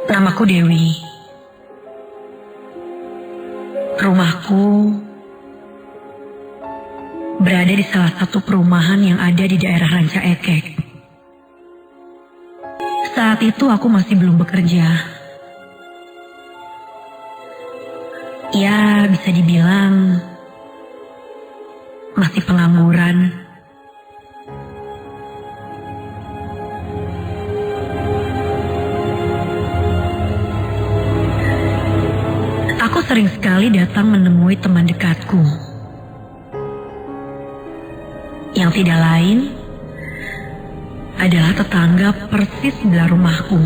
Namaku Dewi. Rumahku berada di salah satu perumahan yang ada di daerah Ranca Ekek. Saat itu aku masih belum bekerja. Ya, bisa dibilang masih pengangguran. Aku sering sekali datang menemui teman dekatku, yang tidak lain adalah tetangga persis sebelah rumahku.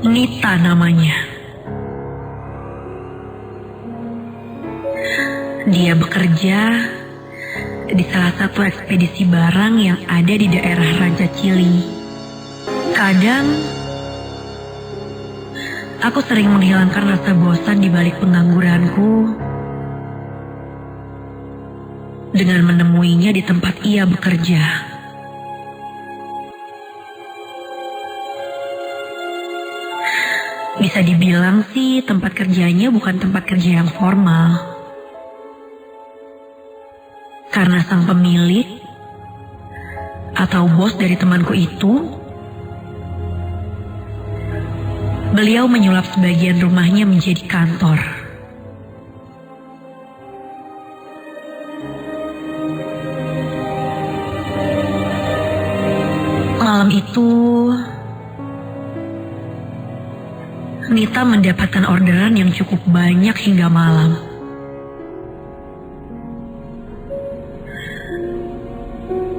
Nita namanya. Dia bekerja di salah satu ekspedisi barang yang ada di daerah Ranca Cili. Kadang, aku sering menghilangkan rasa bosan di balik pengangguranku dengan menemuinya di tempat ia bekerja. Bisa dibilang sih tempat kerjanya bukan tempat kerja yang formal. Karena sang pemilik atau bos dari temanku itu, beliau menyulap sebagian rumahnya menjadi kantor. Malam itu, Nita mendapatkan orderan yang cukup banyak hingga malam.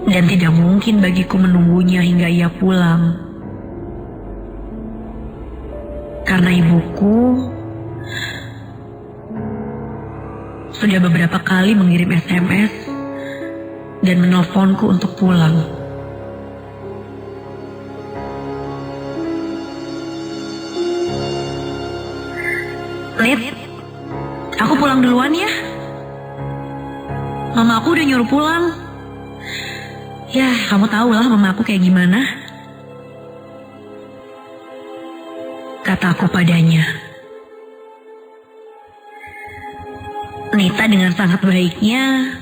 Dan tidak mungkin bagiku menunggunya hingga ia pulang. Karena ibuku sudah beberapa kali mengirim SMS dan menelponku untuk pulang. Nit, aku pulang duluan ya. Mama aku udah nyuruh pulang. Ya, kamu tahu lah mama aku kayak gimana. Kataku padanya. Nita dengan sangat baiknya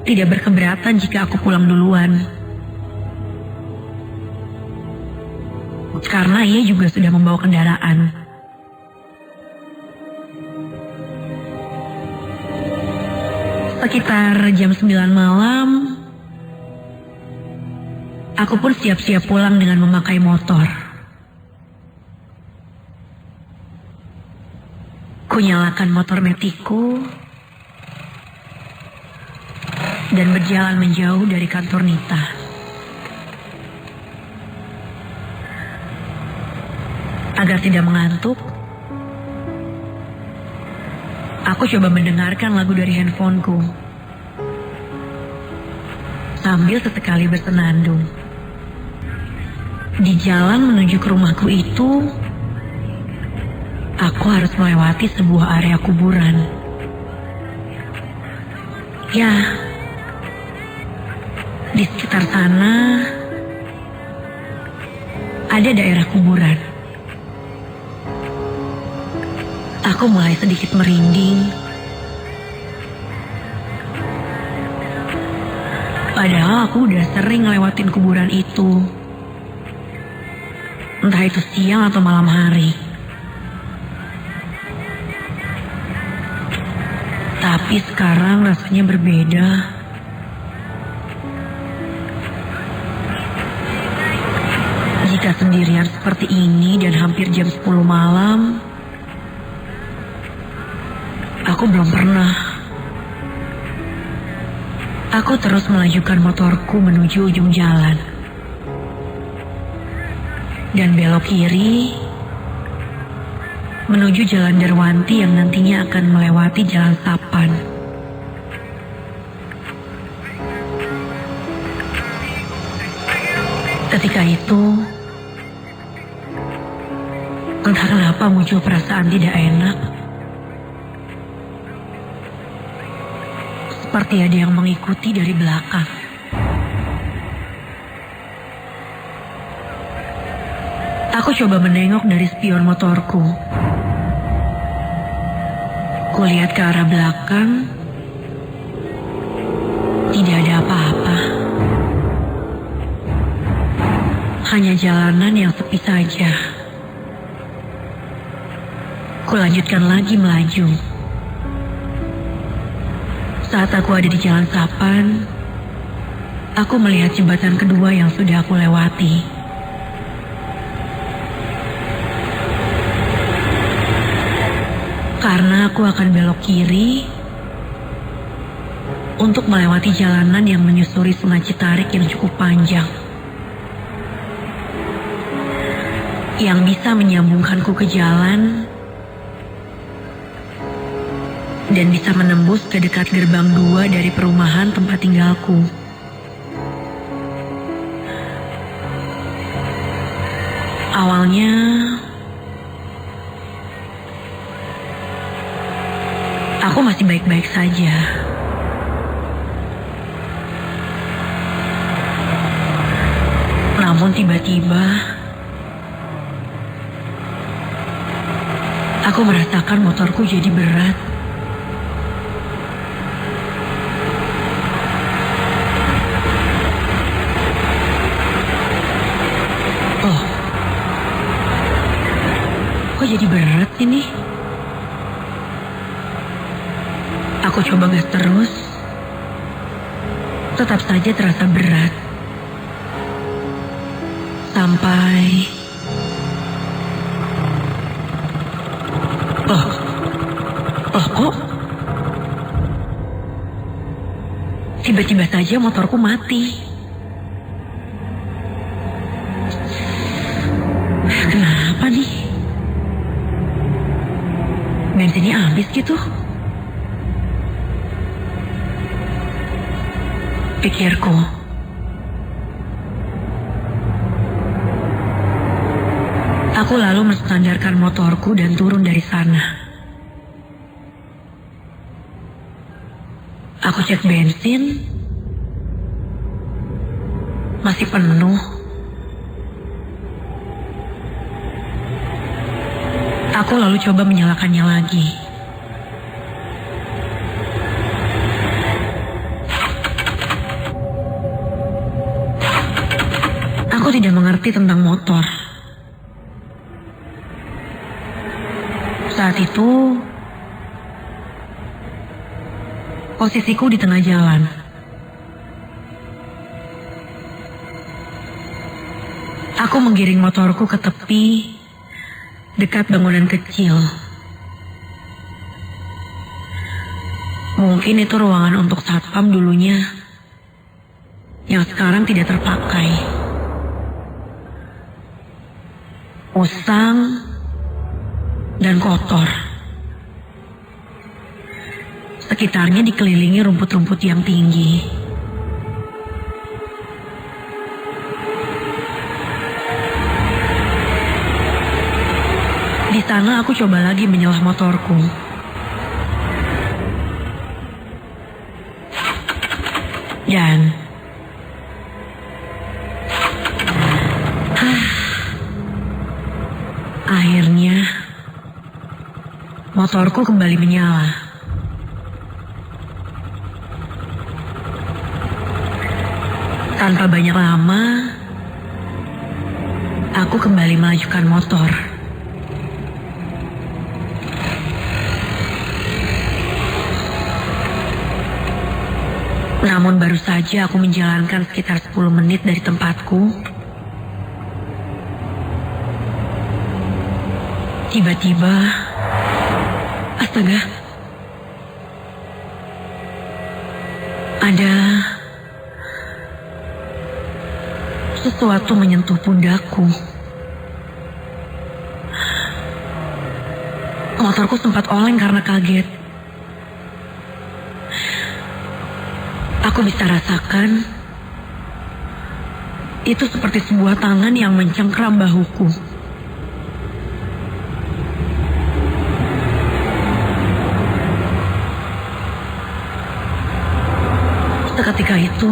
tidak berkeberatan jika aku pulang duluan. Karena ia juga sudah membawa kendaraan. Sekitar jam 9 malam, aku pun siap-siap pulang dengan memakai motor. Kunyalakan motor metiku dan berjalan menjauh dari kantor Nita. Agar tidak mengantuk, aku coba mendengarkan lagu dari handphoneku sambil sesekali bersenandung. Di jalan menuju ke rumahku itu, aku harus melewati sebuah area kuburan. Ya, di sekitar sana ada daerah kuburan. Aku mulai sedikit merinding. Padahal aku udah sering ngelewatin kuburan itu. Entah itu siang atau malam hari. Tapi sekarang rasanya berbeda. Jika sendirian seperti ini dan hampir jam 10 malam, aku belum pernah. Aku terus melajukan motorku menuju ujung jalan. Dan belok kiri menuju Jalan Darwanti yang nantinya akan melewati Jalan Sapan. Ketika itu, entah kenapa muncul perasaan tidak enak. Seperti ada yang mengikuti dari belakang. Aku coba menengok dari spion motorku. Kulihat ke arah belakang. Tidak ada apa-apa. Hanya jalanan yang sepi saja. Kulanjutkan lagi melaju. Saat aku ada di Jalan Sapan, aku melihat jembatan kedua yang sudah aku lewati. Karena aku akan belok kiri untuk melewati jalanan yang menyusuri Sungai Citarik yang cukup panjang. Yang bisa menyambungkanku ke jalan dan bisa menembus ke dekat gerbang 2 dari perumahan tempat tinggalku. Awalnya, aku masih baik-baik saja. Namun tiba-tiba, aku merasakan motorku jadi berat. Oh, kok jadi berat ini? Aku coba gas terus, tetap saja terasa berat. Sampai... kok? Tiba-tiba saja motorku mati. Kenapa nih? Bensinnya habis gitu? Pikirku. Aku lalu menstandarkan motorku dan turun dari sana. Aku cek bensin, masih penuh. Aku lalu coba menyalakannya lagi. Aku tidak mengerti tentang motor. Saat itu, posisiku di tengah jalan. Aku menggiring motorku ke tepi, dekat bangunan kecil. Mungkin itu ruangan untuk satpam dulunya, yang sekarang tidak terpakai. Usang dan kotor. Sekitarnya dikelilingi rumput-rumput yang tinggi. Di sana aku coba lagi menyelah motorku. Dan akhirnya motorku kembali menyala. Tanpa banyak lama, aku kembali melajukan motor. Namun baru saja aku menjalankan sekitar 10 menit dari tempatku, tiba-tiba, astaga, ada sesuatu menyentuh pundakku. Motorku sempat oleng karena kaget. Aku bisa rasakan itu seperti sebuah tangan yang mencengkram bahuku. Seketika itu,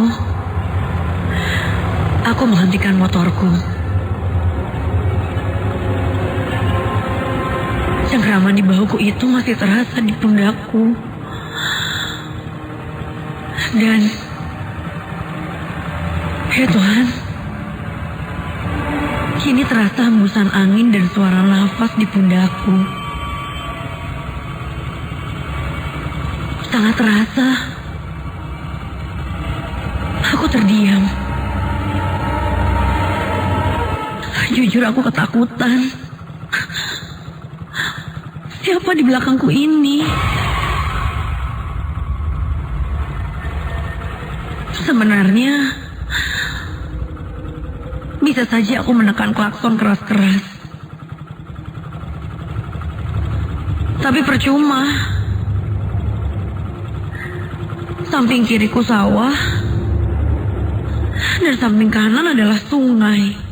aku menghentikan motorku. Cengkraman di bahuku itu masih terasa di pundakku. Dan, ya Tuhan, kini terasa hembusan angin dan suara nafas di pundakku. Sangat terasa. Aku terdiam. Jujur aku ketakutan. Siapa di belakangku ini? Sebenarnya, bisa saja aku menekan klakson keras-keras. Tapi percuma. Samping kiriku sawah, dan samping kanan adalah sungai.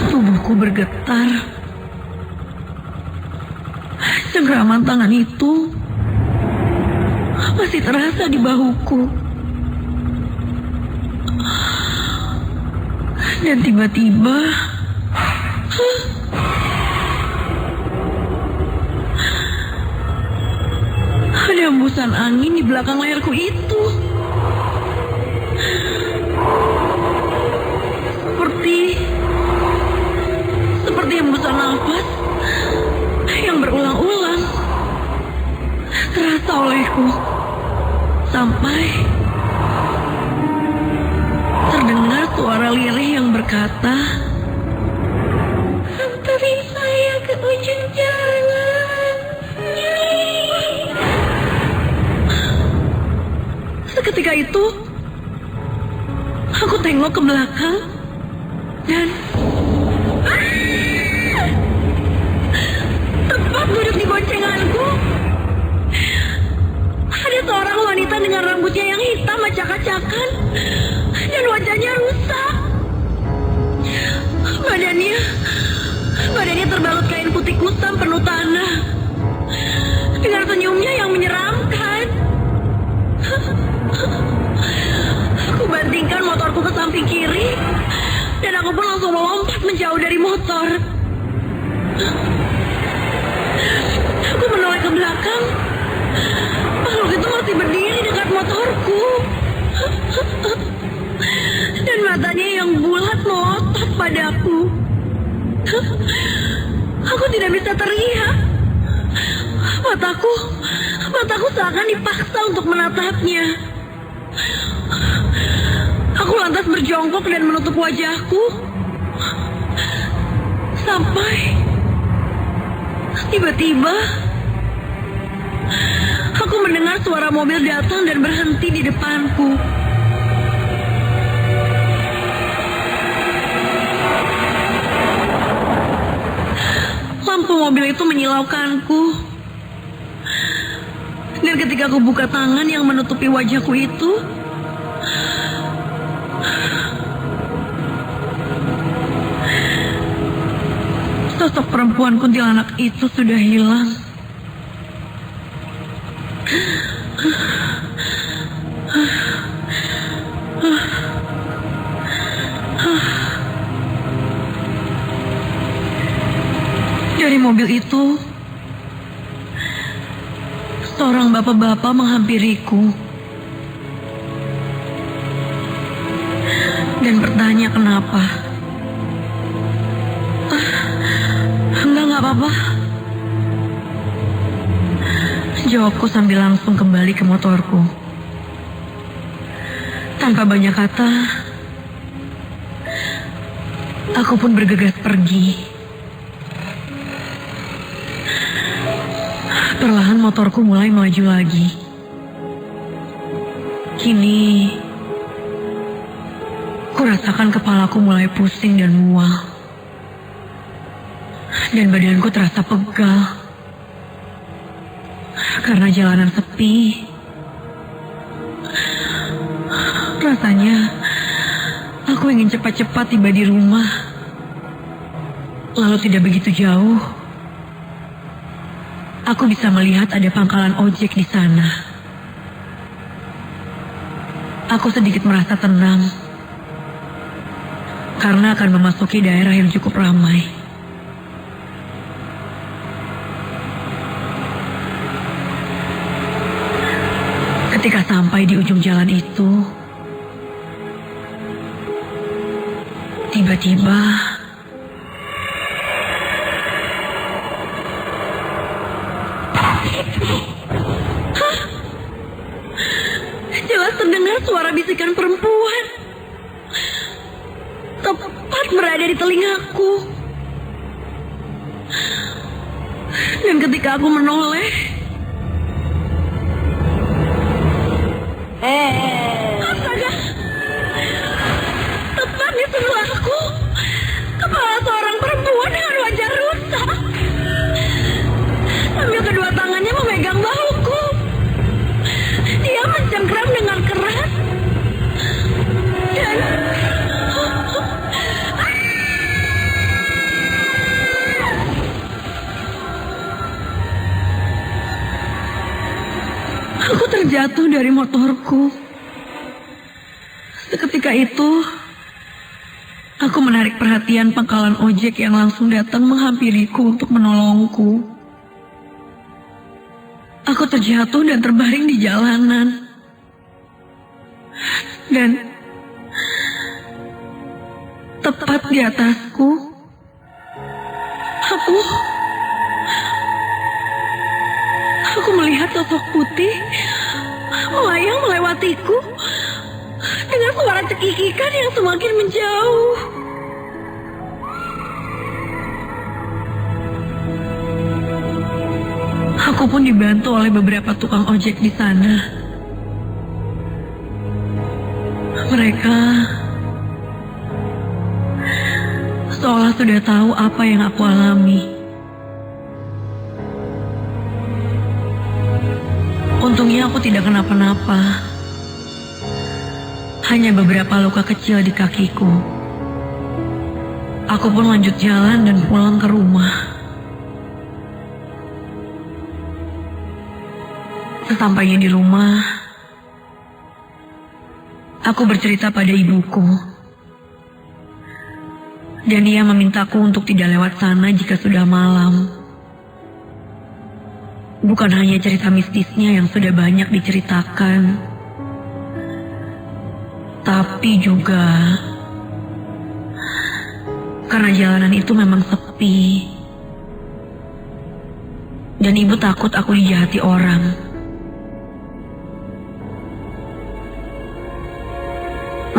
Tubuhku bergetar. Cengkraman tangan itu masih terasa di bahuku. Dan tiba-tiba ada hembusan angin di belakang leherku itu. Seperti hembusan nafas yang berulang-ulang terasa olehku. Sampai terdengar suara lirih yang berkata, "Anterin saya ke ujung jalan." Seketika itu, aku tengok ke belakang dan tepat duduk di boncenganku ada seorang wanita dengan rambutnya yang hitam acak-acakan dan wajahnya rusak. Badannya terbalut kain putih kusam penuh tanah dengan senyumnya yang menyeramkan. Aku bantingkan motorku ke samping kiri dan aku pun langsung melompat menjauh dari motor. Aku menoleh ke belakang. Makhluk itu masih berdiri dekat motorku. Dan matanya yang bulat melotot padaku. Aku tidak bisa teriak. Mataku seakan dipaksa untuk menatapnya. Aku lantas berjongkok dan menutup wajahku. Sampai tiba-tiba aku mendengar suara mobil datang dan berhenti di depanku. Lampu mobil itu menyilaukanku. Dan ketika aku buka tangan yang menutupi wajahku itu, sosok perempuan kuntilanak itu sudah hilang. Dari mobil itu, seorang bapak-bapak menghampiriku dan bertanya kenapa. Enggak apa-apa, jawabku sambil langsung kembali ke motorku. Tanpa banyak kata, aku pun bergegas pergi. Perlahan motorku mulai maju lagi. Kini, kurasakan kepalaku mulai pusing dan mual. Dan badanku terasa pegal. Karena jalanan sepi. Rasanya, aku ingin cepat-cepat tiba di rumah. Lalu tidak begitu jauh, aku bisa melihat ada pangkalan ojek di sana. Aku sedikit merasa tenang. karena akan memasuki daerah yang cukup ramai. Ketika sampai di ujung jalan itu, tiba-tiba jelas terdengar suara bisikan perempuan. Tepat berada di telingaku. Dan ketika aku menoleh, astaga, tepat di sebelahku, kepala seorang perempuan dengan wajah rusak. Sambil kedua tangannya memegang bahuku, dia mencengkram dengan keras. Dan aku terjatuh dari motorku. Seketika itu, aku menarik perhatian pangkalan ojek yang langsung datang menghampiriku untuk menolongku. Aku terjatuh dan terbaring di jalanan. Dan tepat di atasku, aku melihat sosok putih melayang melewatiku dengan suara cekikikan yang semakin menjauh. Aku pun dibantu oleh beberapa tukang ojek di sana. Mereka seolah sudah tahu apa yang aku alami. Untungnya aku tidak kenapa-napa. Hanya beberapa luka kecil di kakiku. Aku pun lanjut jalan dan pulang ke rumah. Sesampainya di rumah, aku bercerita pada ibuku. Dan dia memintaku untuk tidak lewat sana jika sudah malam. Bukan hanya cerita mistisnya yang sudah banyak diceritakan, tapi juga karena jalanan itu memang sepi. Dan ibu takut aku dijahati orang.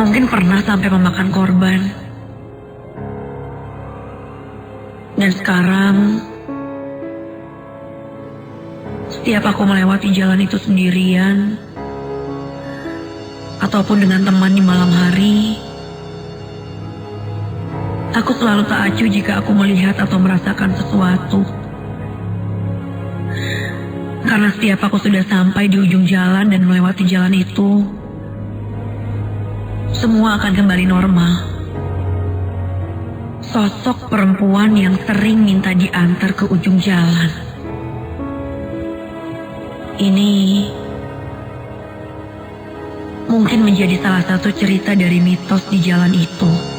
Mungkin pernah sampai memakan korban. Dan sekarang, setiap aku melewati jalan itu sendirian, ataupun dengan teman di malam hari, aku selalu tak acuh jika aku melihat atau merasakan sesuatu. Karena setiap aku sudah sampai di ujung jalan dan melewati jalan itu, semua akan kembali normal. Sosok perempuan yang sering minta diantar ke ujung jalan. Ini mungkin menjadi salah satu cerita dari mitos di jalan itu.